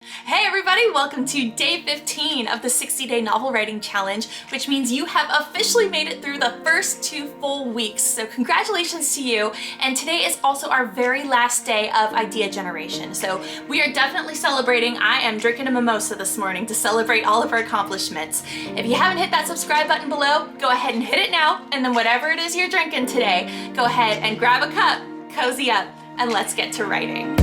Hey everybody, welcome to day 15 of the 60-day novel writing challenge, which means you have officially made it through the first 2 full weeks. So congratulations to you. And today is also our very last day of idea generation. So we are definitely celebrating. I am drinking a mimosa this morning to celebrate all of our accomplishments. If you haven't hit that subscribe button below, go ahead and hit it now. And then whatever it is you're drinking today, go ahead and grab a cup, cozy up, and let's get to writing.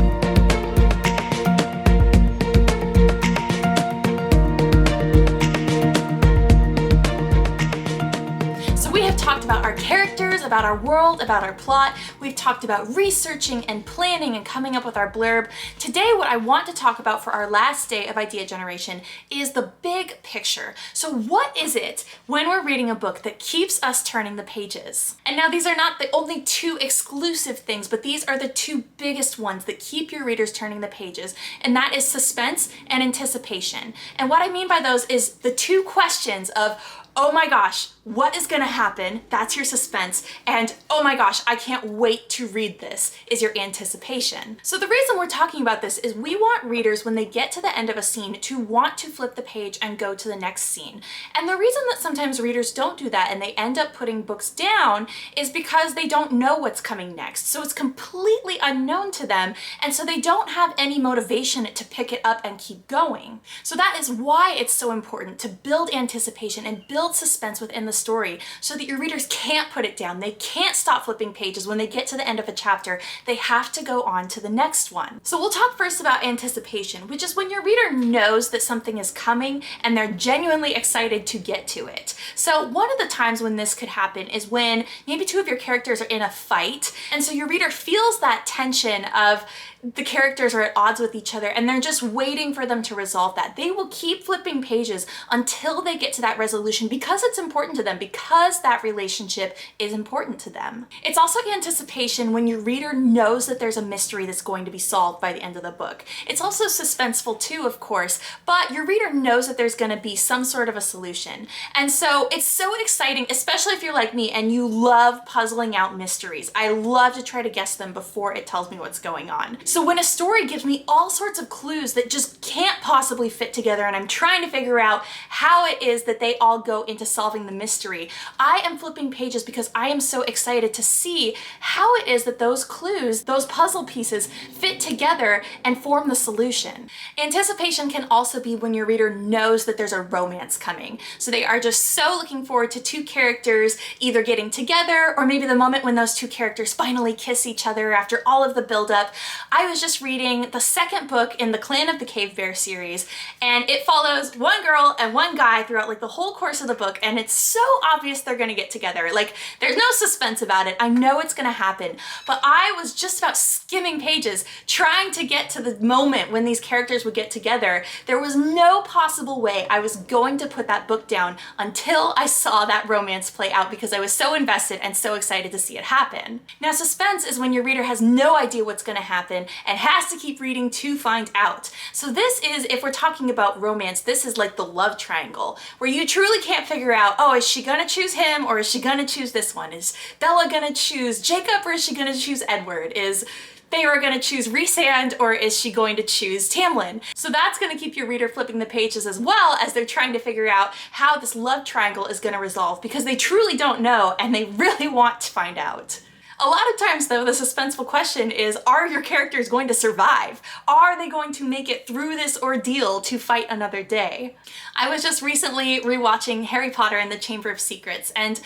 Talked about our characters, about our world, about our plot. We've talked about researching and planning and coming up with our blurb. Today, what I want to talk about for our last day of idea generation is the big picture. So what is it when we're reading a book that keeps us turning the pages? And now these are not the only two exclusive things, but these are the two biggest ones that keep your readers turning the pages. And that is suspense and anticipation. And what I mean by those is the two questions of, oh my gosh, what is gonna happen? That's your suspense. And oh my gosh, I can't wait to read this is your anticipation. So the reason we're talking about this is we want readers, when they get to the end of a scene, to want to flip the page and go to the next scene. And the reason that sometimes readers don't do that and they end up putting books down is because they don't know what's coming next. So it's completely unknown to them. And so they don't have any motivation to pick it up and keep going. So that is why it's so important to build anticipation and build suspense within the story so that your readers can't put it down. They can't stop flipping pages when they get to the end of a chapter. They have to go on to the next one. So we'll talk first about anticipation, which is when your reader knows that something is coming and they're genuinely excited to get to it. So one of the times when this could happen is when maybe two of your characters are in a fight, and so your reader feels that tension of the characters are at odds with each other and they're just waiting for them to resolve that. They will keep flipping pages until they get to that resolution because it's important to them, because that relationship is important to them. It's also anticipation when your reader knows that there's a mystery that's going to be solved by the end of the book. It's also suspenseful too, of course, but your reader knows that there's going to be some sort of a solution. And so it's so exciting, especially if you're like me and you love puzzling out mysteries. I love to try to guess them before it tells me what's going on. So when a story gives me all sorts of clues that just can't possibly fit together and I'm trying to figure out how it is that they all go into solving the mystery, I am flipping pages because I am so excited to see how it is that those clues, those puzzle pieces, fit together and form the solution. Anticipation can also be when your reader knows that there's a romance coming. So they are just so looking forward to two characters either getting together or maybe the moment when those two characters finally kiss each other after all of the buildup. I was just reading the second book in the Clan of the Cave Bear series, and it follows one girl and one guy throughout like the whole course of the book, and it's so obvious they're gonna get together. Like, there's no suspense about it. I know it's gonna happen, but I was just about skimming pages trying to get to the moment when these characters would get together. There was no possible way I was going to put that book down until I saw that romance play out because I was so invested and so excited to see it happen. Now, suspense is when your reader has no idea what's gonna happen and has to keep reading to find out. So this is, if we're talking about romance, this is like the love triangle, where you truly can't figure out, oh, is she gonna choose him or is she gonna choose this one? Is Bella gonna choose Jacob or is she gonna choose Edward? Is Feyre gonna choose Rhysand or is she going to choose Tamlin? So that's gonna keep your reader flipping the pages as well as they're trying to figure out how this love triangle is gonna resolve because they truly don't know and they really want to find out. A lot of times though, the suspenseful question is, are your characters going to survive? Are they going to make it through this ordeal to fight another day? I was just recently rewatching Harry Potter and the Chamber of Secrets, and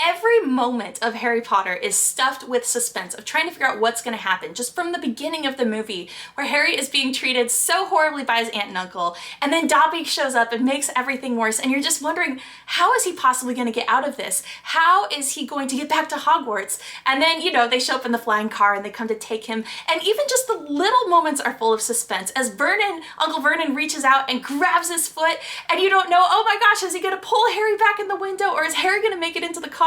every moment of Harry Potter is stuffed with suspense of trying to figure out what's going to happen, just from the beginning of the movie, where Harry is being treated so horribly by his aunt and uncle, and then Dobby shows up and makes everything worse, and you're just wondering, how is he possibly going to get out of this? How is he going to get back to Hogwarts? And then, you know, they show up in the flying car and they come to take him, and even just the little moments are full of suspense as Uncle Vernon reaches out and grabs his foot, and you don't know, oh my gosh, is he going to pull Harry back in the window, or is Harry going to make it into the car?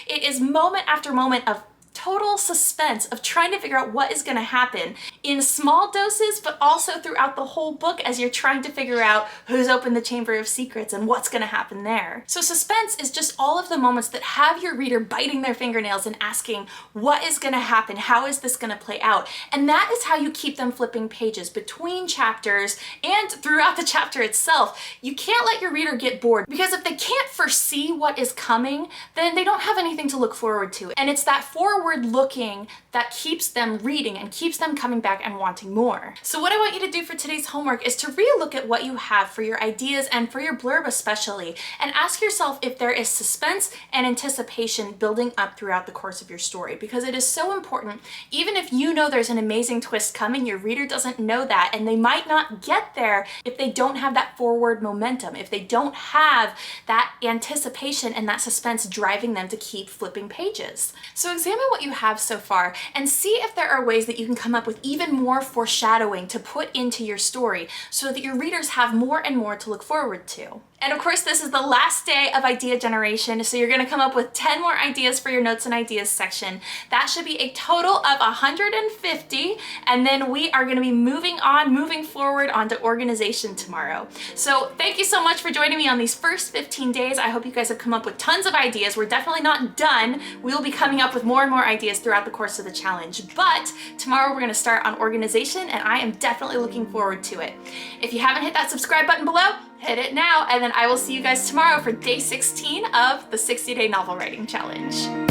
It is moment after moment of total suspense of trying to figure out what is going to happen in small doses, but also throughout the whole book as you're trying to figure out who's opened the Chamber of Secrets and what's going to happen there. So suspense is just all of the moments that have your reader biting their fingernails and asking, what is going to happen? How is this going to play out? And that is how you keep them flipping pages between chapters and throughout the chapter itself. You can't let your reader get bored, because if they can't foresee what is coming, then they don't have anything to look forward to. And it's that forward looking that keeps them reading and keeps them coming back and wanting more. So what I want you to do for today's homework is to re-look at what you have for your ideas and for your blurb especially, and ask yourself if there is suspense and anticipation building up throughout the course of your story, because it is so important. Even if you know there's an amazing twist coming, your reader doesn't know that, and they might not get there if they don't have that forward momentum, if they don't have that anticipation and that suspense driving them to keep flipping pages. So examine what you have so far and see if there are ways that you can come up with even more foreshadowing to put into your story so that your readers have more and more to look forward to. And of course, this is the last day of idea generation, so you're going to come up with 10 more ideas for your notes and ideas section. That should be a total of 150, and then we are going to be moving forward onto organization tomorrow. So thank you so much for joining me on these first 15 days. I hope you guys have come up with tons of ideas. We're definitely not done. We will be coming up with more and more ideas throughout the course of the challenge, but tomorrow we're going to start on organization, and I am definitely looking forward to it. If you haven't hit that subscribe button below, hit it now, and then I will see you guys tomorrow for day 16 of the 60-day novel writing challenge.